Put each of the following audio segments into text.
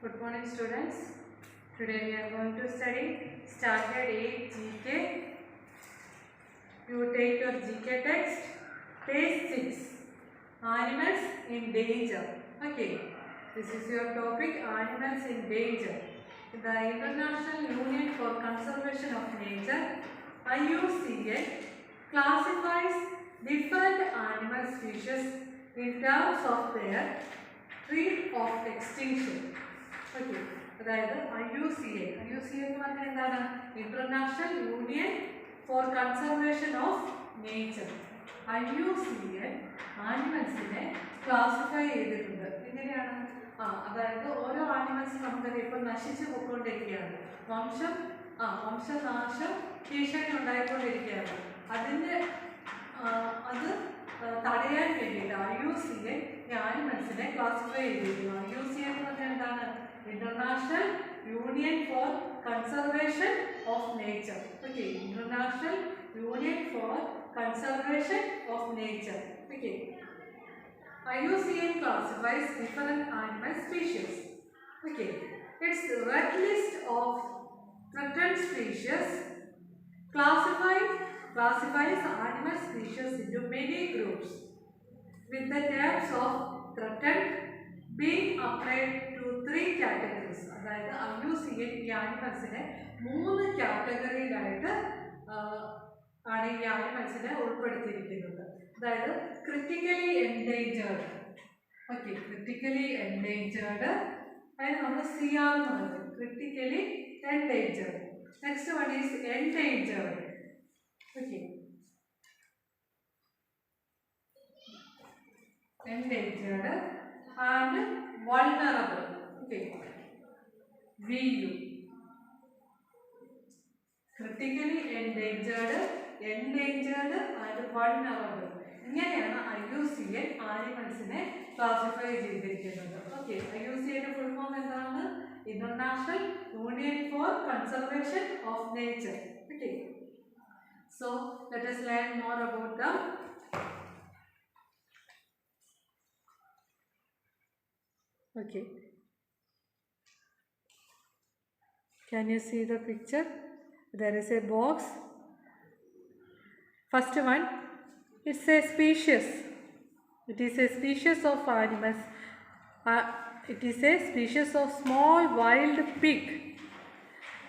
Good morning, students. Today we are going to study Standard 8 GK. You take your GK text, page 6, Animals in Danger. Okay, this is your topic, Animals in Danger. The International Union for Conservation of Nature, IUCN, classifies different animal species in terms of their threat of extinction. Okay, അതായത് IUCN എന്ന് പറഞ്ഞാൽ എന്താണ്? International union for conservation of nature. IUCN ആനിമൽസിനെ classify ചെയ്തിട്ടുണ്ട്. എങ്ങനെയാണ്? അതായത് ഓരോ animals നമുക്കറിയാം ഇപ്പോൾ നശിച്ചു പോയിക്കൊണ്ടിരിക്കുകയാണ്. വംശനാശം ഭീഷണി ഉണ്ടായിക്കൊണ്ടിരിക്കുകയാണ്. അത് തടയാൻ വേണ്ടിയിട്ട് IUCN ഈ ആനിമൽസിനെ ക്ലാസിഫൈ ചെയ്തിരിക്കുന്നു. IUCN എന്ന് പറഞ്ഞാൽ എന്താണ്? International Union for Conservation of Nature. Okay, International Union for Conservation of Nature. Okay, IUCN classifies different animal species. Okay, its red list of threatened species classifies animal species into many groups, with the terms of threatened being applied to 3 categories. അതായത് IUCN ഈ ആനിമൽസിനെ 3 കാറ്റഗറിയിലായിട്ട് ആണ് ഈ ആനിമൽസിനെ ഉൾപ്പെടുത്തിയിരിക്കുന്നത്. അതായത് critically endangered. Okay, critically endangered, അതായത് നമ്മൾ CR എന്ന് പറയും, critically endangered. Next one is endangered. Okay, endangered and vulnerable. Okay, VU. Critically endangered and vulnerable. ഇങ്ങനെയാണ് IUCN ആനിമൽസിനെ ക്ലാസിഫൈ ചെയ്തിരിക്കുന്നത്. ഓക്കെ, IUCN ഫുൾ ഫോം എന്താണ്? International union for conservation of Nature. Okay, so let us learn more about the Okay, can you see the picture? There is a box. First one, it's a species. It is a species of animals. It is a species of small wild pig,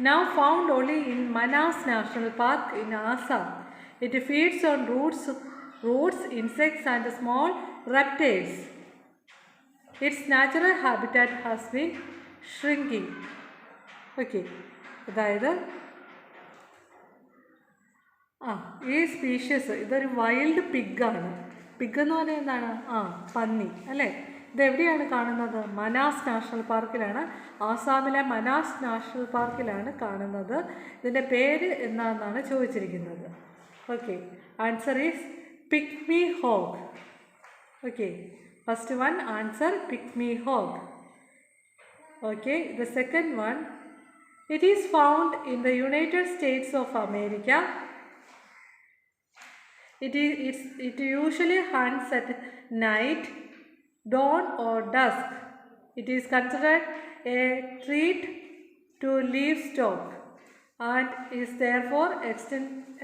now found only in Manas National Park in Assam. It feeds on roots, insects and small reptiles. Its natural habitat has been shrinking. Okay, അതായത് ഈ species ഇതൊരു wild പിഗാണ്. Pig എന്ന് പറഞ്ഞാൽ എന്താണ്? പന്നി അല്ലേ? ഇതെവിടെയാണ് കാണുന്നത്? മനാസ് നാഷണൽ പാർക്കിലാണ്. ആസാമിലെ മനാസ് നാഷണൽ പാർക്കിലാണ് കാണുന്നത്. ഇതിൻ്റെ പേര് എന്താണെന്നാണ് ചോദിച്ചിരിക്കുന്നത്. Okay, answer is pygmy hog. Okay, first one answer pygmy hog. Okay, the second one, it is found in the United States of America. It usually hunts at night, dawn or dusk. It is considered a threat to livestock and is therefore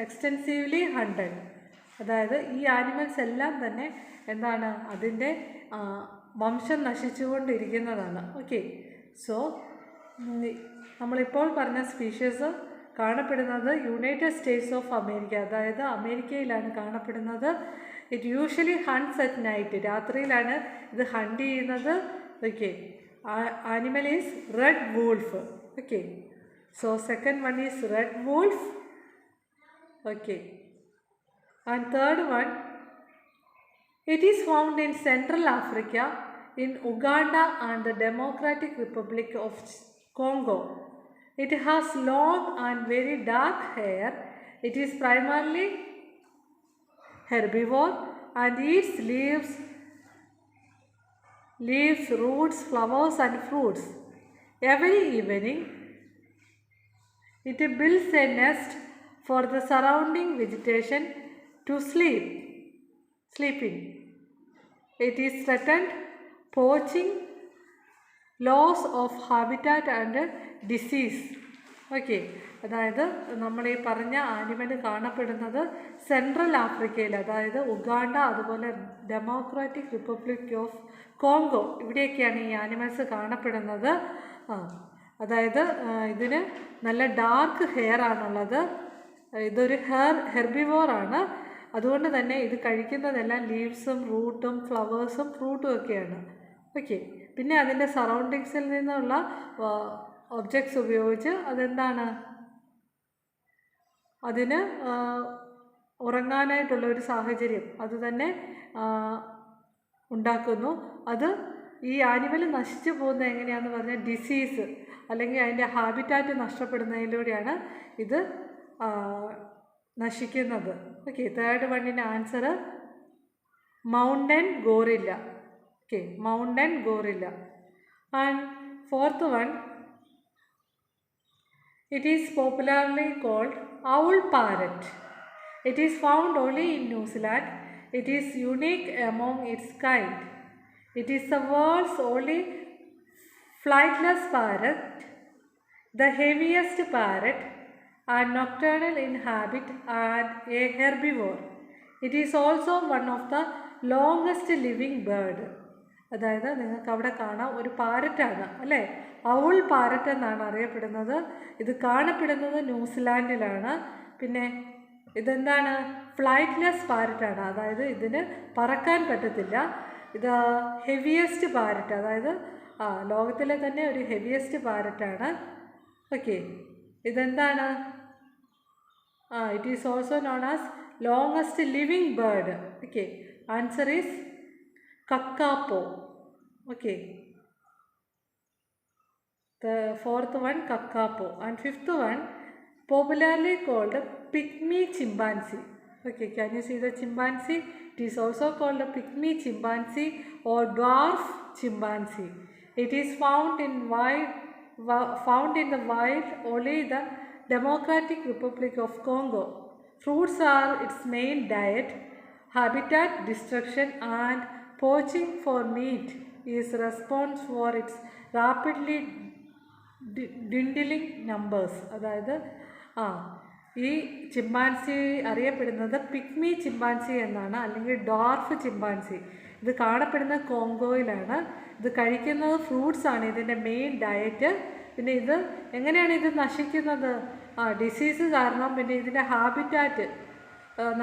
extensively hunted. അതായത് ഈ animals എല്ലാം തന്നെ എന്താണ്? അതിൻ്റെ വംശം നശിച്ചുകൊണ്ടിരിക്കുന്നതാണ്. Okay, so നമ്മളിപ്പോൾ പറഞ്ഞ species കാണപ്പെടുന്നത് യുണൈറ്റഡ് സ്റ്റേറ്റ്സ് ഓഫ് അമേരിക്ക, അതായത് അമേരിക്കയിലാണ് കാണപ്പെടുന്നത്. ഇറ്റ് യൂഷ്വലി ഹണ്ട്സ് അറ്റ് നൈറ്റ്, രാത്രിയിലാണ് ഇത് ഹണ്ട് ചെയ്യുന്നത്. Okay, animal is red wolf. Okay, so second one is red wolf. Okay, and third one, it is found in Central Africa, in Uganda and the Democratic Republic of Congo. It has long and very dark hair. It is primarily herbivore and eats leaves, roots, flowers and fruits. Every evening, it builds a nest for the surrounding vegetation to sleep in. It is threatened poaching loss of habitat and disease. Okay, അതായത് നമ്മൾ ഈ പറഞ്ഞ animal കാണപ്പെടുന്നത് central ആഫ്രിക്കയിൽ, അതായത് Uganda, അതുപോലെ democratic republic of Congo, ഇവിടെയൊക്കെയാണ് ഈ animals കാണപ്പെടുന്നത്. അതായത് ഇതിന് നല്ല ഡാർക്ക് ഹെയർ ആണുള്ളത്. ഇതൊരു ഹെർബിവോറാണ്. അതുകൊണ്ട് തന്നെ ഇത് കഴിക്കുന്നതെല്ലാം ലീവ്സും റൂട്ടും ഫ്ലവേഴ്സും ഫ്രൂട്ടും ഒക്കെയാണ്. ഓക്കെ, പിന്നെ അതിൻ്റെ സറൗണ്ടിങ്സിൽ നിന്നുള്ള ഒബ്ജക്ട്സ് ഉപയോഗിച്ച് അതെന്താണ്, അതിന് ഉറങ്ങാനായിട്ടുള്ള ഒരു സാഹചര്യം അത് തന്നെ ഉണ്ടാക്കുന്നു. അത് ഈ ആനിമൽ നശിച്ചു പോകുന്നത് എങ്ങനെയാണെന്ന് പറഞ്ഞാൽ ഡിസീസ് അല്ലെങ്കിൽ അതിൻ്റെ ഹാബിറ്റാറ്റ് നഷ്ടപ്പെടുന്നതിലൂടെയാണ് ഇത് നശിക്കുന്നത്. ഓക്കെ, തേർഡ് വണ്ണിൻ്റെ answer mountain gorilla. Okay, mountain gorilla. And fourth one, it is popularly called owl parrot. It is found only in New Zealand. It is unique among its kind. It is the world's only flightless parrot, the heaviest parrot, and nocturnal in habit and a herbivore. It is also one of the longest living bird. അതായത് നിങ്ങൾക്ക് അവിടെ കാണാം ഒരു പാരറ്റാണ് അല്ലേ, owl parrot എന്നാണ് അറിയപ്പെടുന്നത്. ഇത് കാണപ്പെടുന്നത് ന്യൂസിലാൻഡിലാണ്. പിന്നെ ഇതെന്താണ്, ഫ്ലൈറ്റ്ലെസ് പാരറ്റാണ്, അതായത് ഇതിന് പറക്കാൻ പറ്റത്തില്ല. ഇത് ഹെവിയസ്റ്റ് പാരറ്റ്, അതായത് ലോകത്തിലെ തന്നെ ഒരു ഹെവിയസ്റ്റ് പാരറ്റാണ്. ഓക്കെ, ഇതെന്താണ്, it is also known as longest living bird. Okay, answer is kakapo. Okay, the fourth one kakapo. And fifth one, popularly called pygmy chimpanzee. Okay, can you see the chimpanzee? It is also called a pygmy chimpanzee or dwarf chimpanzee. It is found in the wild only the Democratic Republic of Congo. Fruits are its main diet. Habitat destruction and poaching for meat is responsible for its rapidly dwindling numbers. അതായത് ഈ chimpanzee അറിയപ്പെടുന്നത് pygmy chimpanzee എന്നാണ്, അല്ലെങ്കിൽ dwarf chimpanzee. ഇത് കാണപ്പെടുന്നത് കോങ്കോയിലാണ്. ഇത് കഴിക്കുന്നത് ഫ്രൂട്ട്സാണ് ഇതിൻ്റെ മെയിൻ ഡയറ്റ്. പിന്നെ ഇത് എങ്ങനെയാണ് ഇത് നശിക്കുന്നത്, ഡിസീസ് കാരണം, പിന്നെ ഇതിൻ്റെ ഹാബിറ്റാറ്റ്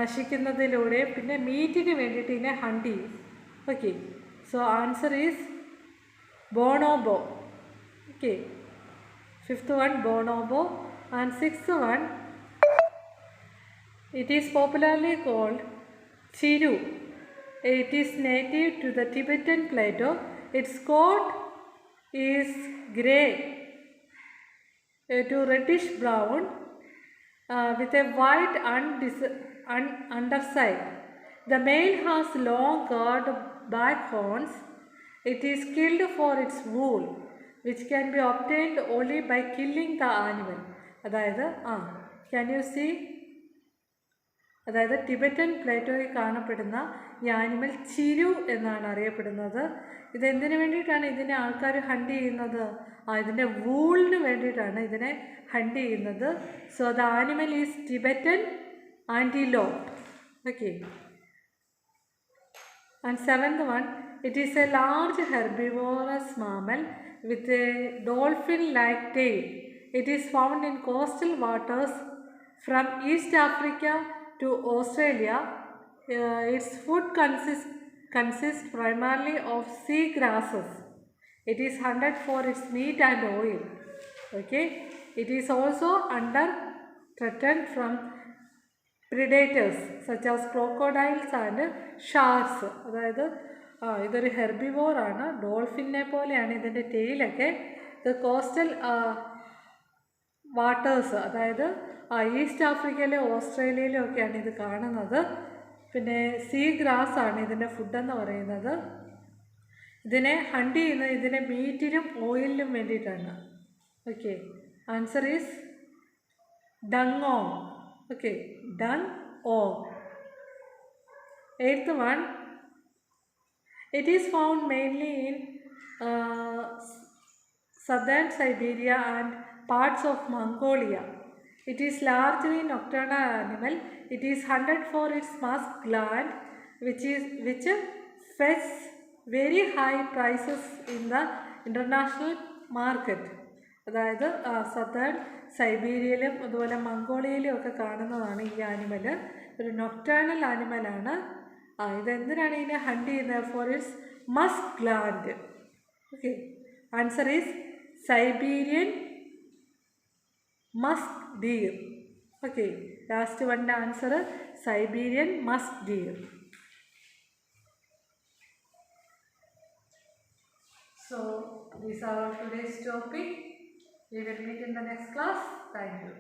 നശിക്കുന്നതിലൂടെ, പിന്നെ മീറ്റിന് വേണ്ടിയിട്ട് ഇതിനെ ഹണ്ട് ചെയ്യും. Okay, so answer is bonobo. Okay, fifth one bonobo. And sixth one, it is popularly called chiru. It is native to the Tibetan plateau. Its coat is grey to reddish brown with a white underside. The male has long curved back horns. It is killed for its wool, which can be obtained only by killing the animal. അതായത് can you see, അതായത് Tibetan പ്ലേറ്റോയിൽ കാണപ്പെടുന്ന ഈ animal Chiru എന്നാണ് അറിയപ്പെടുന്നത്. ഇതെന്തിനു വേണ്ടിയിട്ടാണ് ഇതിനെ ആൾക്കാർ hunt ചെയ്യുന്നത്, ഇതിൻ്റെ വൂളിന് വേണ്ടിയിട്ടാണ് ഇതിനെ ഹണ്ട് ചെയ്യുന്നത്. So the animal is Tibetan antelope. Okay, and seventh one, it is a large herbivorous mammal with a dolphin-like tail. It is found in coastal waters from East Africa to Australia. Its food consists primarily of sea grasses. It is hunted for its meat and oil. Okay, it is also under threat from predators such as crocodiles and sharks. അതായത് ഇതൊരു ഹെർബിവോറാണ്, ഡോൾഫിനെ പോലെയാണ് ഇതിൻ്റെ ടെയിലൊക്കെ. ഇത് coastal waters, അതായത് east ആഫ്രിക്കയിലെ ഓസ്ട്രേലിയയിലും ഒക്കെയാണ് ഇത് കാണുന്നത്. പിന്നെ സീ ഗ്രാസ് ആണ് ഇതിൻ്റെ ഫുഡെന്ന് പറയുന്നത്. ഇതിനെ ഹണ്ട് ചെയ്യുന്നത് ഇതിൻ്റെ മീറ്റിനും ഓയിലിനും വേണ്ടിയിട്ടാണ്. Okay, answer is dugong. Okay, dung-ong. Eighth one, it is found mainly in southern Siberia and parts of Mongolia. It is largely nocturnal animal. It is hunted for its musk gland, which fetches very high prices in the international market. അതായത് southern സൈബീരിയയിലും അതുപോലെ മംഗോളിയയിലും ഒക്കെ കാണുന്നതാണ് ഈ animal. ഒരു nocturnal ആനിമലാണ്. ഇതെന്തിനാണ് ഇതിനെ hunt ചെയ്യുന്നത്? For its musk gland. Okay, answer is Siberian musk deer. Okay, last one answer Siberian musk deer. So these are all today's topic. We will meet in the next class. Thank you.